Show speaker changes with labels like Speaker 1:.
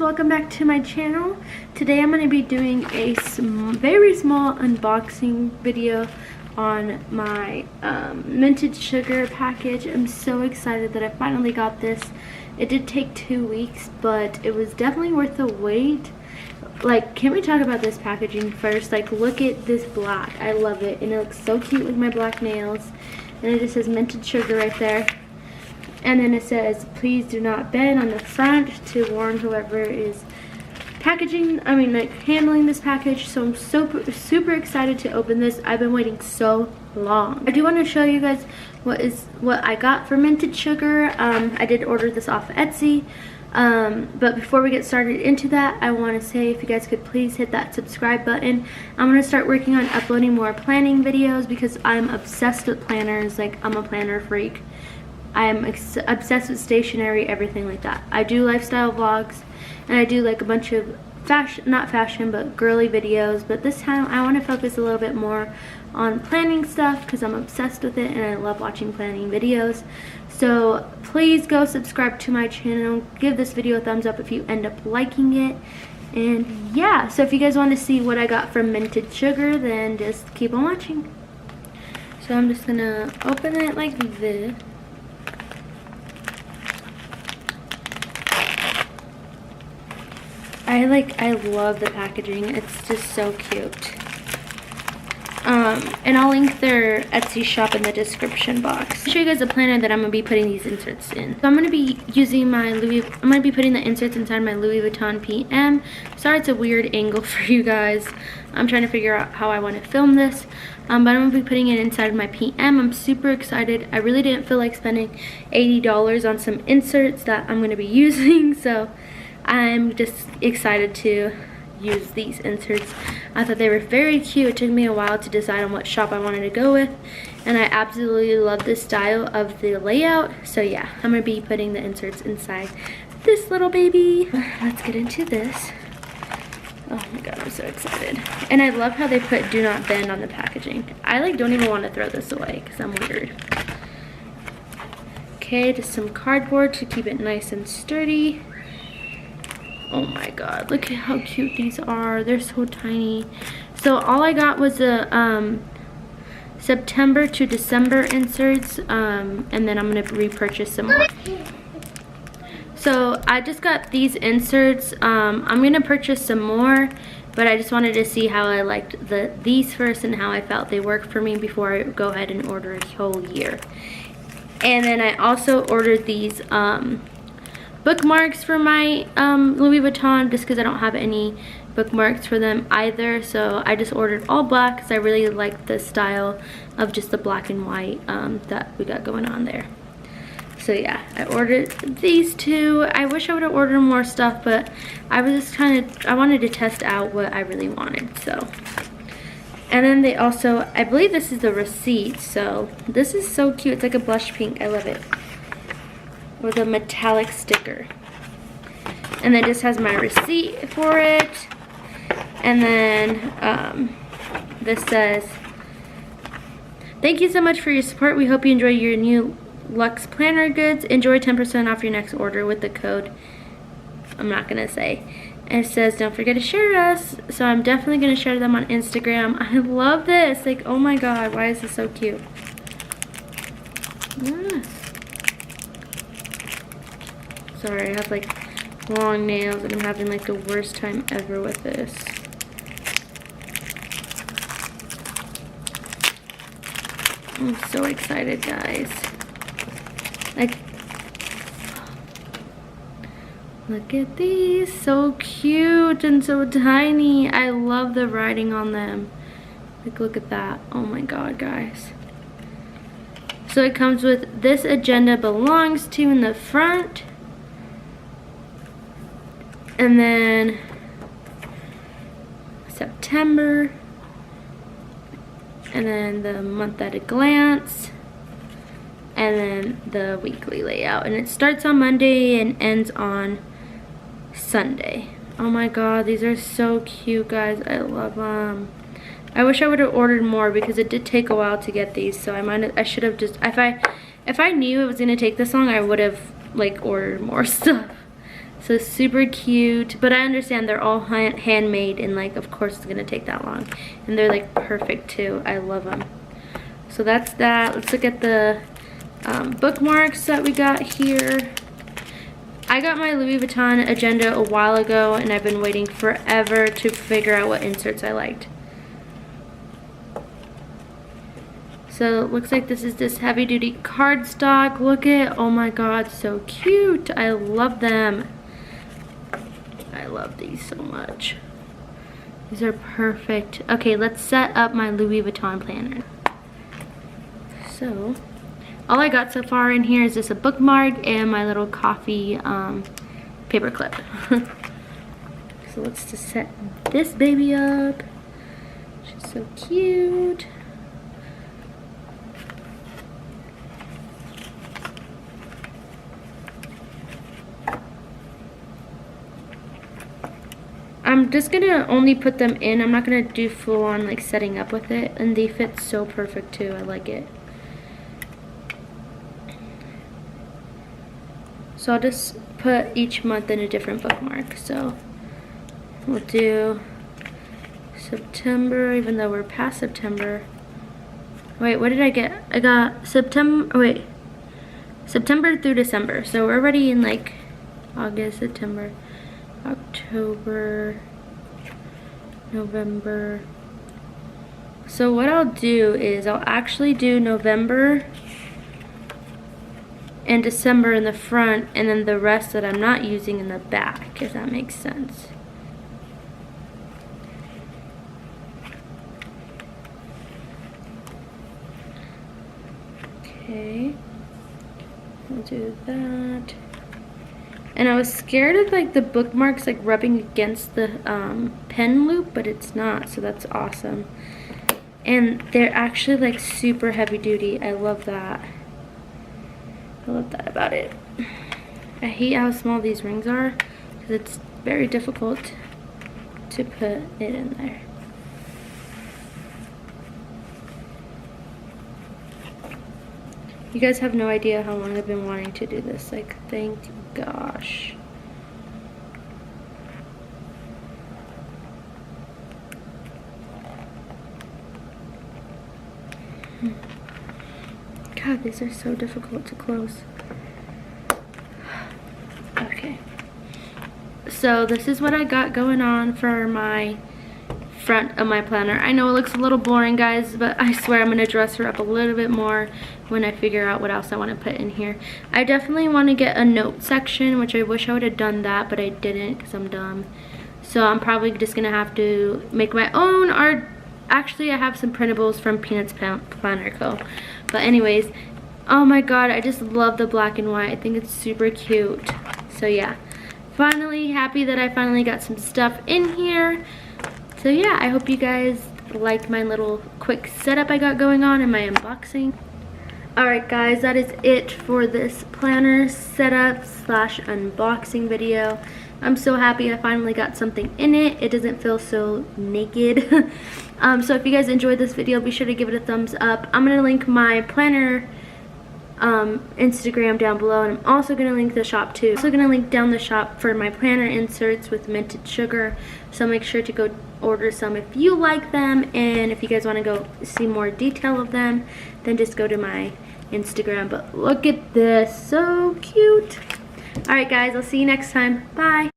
Speaker 1: welcome back to my channel. Today I'm going to be doing a very small unboxing video on my minted sugar package. I'm so excited that I finally got this. It did take 2 weeks, but it was definitely worth the wait. Like, can we talk about this packaging first? Like, look at this black. I love it, and it looks so cute with my black nails. And it just says minted sugar right there. And then it says, please do not bend on the front to warn whoever is handling this package. So I'm super excited to open this. I've been waiting so long. I do want to show you guys what I got for minted sugar. I did order this off Etsy. But before we get started into that, I want to say if you guys could please hit that subscribe button. I'm going to start working on uploading more planning videos because I'm obsessed with planners. Like, I'm a planner freak. I'm obsessed with stationery, everything like that. I do lifestyle vlogs, and I do like a bunch of not fashion, but girly videos. But this time I want to focus a little bit more on planning stuff because I'm obsessed with it and I love watching planning videos. So please go subscribe to my channel. Give this video a thumbs up if you end up liking it. And yeah, so if you guys want to see what I got from Minted Sugar, then just keep on watching. So I'm just gonna open it like this. I love the packaging. It's just so cute. And I'll link their Etsy shop in the description box. I'll show you guys the planner that I'm gonna be putting these inserts in. So I'm gonna be using I'm gonna be putting the inserts inside my Louis Vuitton PM. Sorry it's a weird angle for you guys. I'm trying to figure out how I want to film this. But I'm gonna be putting it inside my PM. I'm super excited. I really didn't feel like spending $80 on some inserts that I'm gonna be using, so I'm just excited to use these inserts. I thought they were very cute. It took me a while to decide on what shop I wanted to go with, and I absolutely love the style of the layout. So yeah, I'm gonna be putting the inserts inside this little baby. Let's get into this. Oh my god, I'm so excited. And I love how they put do not bend on the packaging. I don't even want to throw this away because I'm weird. Okay, just some cardboard to keep it nice and sturdy. Oh my god, look at how cute these are. They're so tiny. So all I got was the September to December inserts, and then I'm going to repurchase some more. So I just got these inserts. I'm going to purchase some more, but I just wanted to see how I liked these first and how I felt they worked for me before I go ahead and order a whole year. And then I also ordered these bookmarks for my Louis Vuitton just because I don't have any bookmarks for them either. So I just ordered all black because I really like the style of just the black and white that we got going on there. So yeah, I ordered these two. I wish I would have ordered more stuff, but I was just I wanted to test out what I really wanted. So, and then they also, I believe this is the receipt. So this is so cute. It's like a blush pink. I love it. With a metallic sticker, and then just has my receipt for it. And then this says, thank you so much for your support. We hope you enjoy your new Luxe planner goods. Enjoy 10% off your next order with the code I'm not gonna say. And it says don't forget to share us, so I'm definitely gonna share them on Instagram. I love this. Like, oh my god, why is this so cute? Yes. Sorry, I have like long nails and I'm having like the worst time ever with this. I'm so excited, guys. Like, look at these, so cute and so tiny. I love the writing on them. Like, look at that. Oh my god, guys. So it comes with this agenda belongs to in the front. And then September, and then the month at a glance, and then the weekly layout. And it starts on Monday and ends on Sunday. Oh my god, these are so cute, guys. I love them. I wish I would have ordered more because it did take a while to get these. So I should have just, if I knew it was gonna take this long, I would have like ordered more stuff. So super cute, but I understand they're all handmade, and like of course it's gonna take that long. And they're like perfect too. I love them. So that's that. Let's look at the bookmarks that we got here. I got my Louis Vuitton agenda a while ago, and I've been waiting forever to figure out what inserts I liked. So it looks like this is this heavy duty cardstock. Look at, oh my god, so cute. I love them. I love these so much. These are perfect. Okay, let's set up my Louis Vuitton planner. So all I got so far in here is just a bookmark and my little coffee paper clip. So let's just set this baby up. She's so cute. I'm just gonna only put them in. I'm not gonna do full on like setting up with it, and they fit so perfect too. I like it. So I'll just put each month in a different bookmark. So we'll do September, even though we're past September. Wait, what did I get? I got September, wait, September through December. So we're already in like August, September, October, November. So what I'll do is I'll actually do November and December in the front, and then the rest that I'm not using in the back, if that makes sense. Okay, we'll do that. And I was scared of like the bookmarks like rubbing against the pen loop, but it's not, so that's awesome. And they're actually like super heavy duty. I love that. I love that about it. I hate how small these rings are because it's very difficult to put it in there. You guys have no idea how long I've been wanting to do this. Like, thank gosh. God, these are so difficult to close. Okay. So this is what I got going on for my front of my planner. I know it looks a little boring, guys, but I swear I'm going to dress her up a little bit more when I figure out what else I want to put in here. I definitely want to get a note section, which I wish I would have done that, but I didn't because I'm dumb. So I'm probably just going to have to make my own art. Actually, I have some printables from Peanuts Planner Co. But anyways, oh my god, I just love the black and white. I think it's super cute. So yeah, finally happy that I finally got some stuff in here. So yeah, I hope you guys liked my little quick setup I got going on in my unboxing. Alright guys, that is it for this planner setup slash unboxing video. I'm so happy I finally got something in it. It doesn't feel so naked. So if you guys enjoyed this video, be sure to give it a thumbs up. I'm going to link my planner Instagram down below, and I'm also going to link the shop too. I'm also going to link down the shop for my planner inserts with minted sugar. So make sure to go order some if you like them, and if you guys want to go see more detail of them, then just go to my Instagram. But look at this, so cute. Alright guys, I'll see you next time. Bye.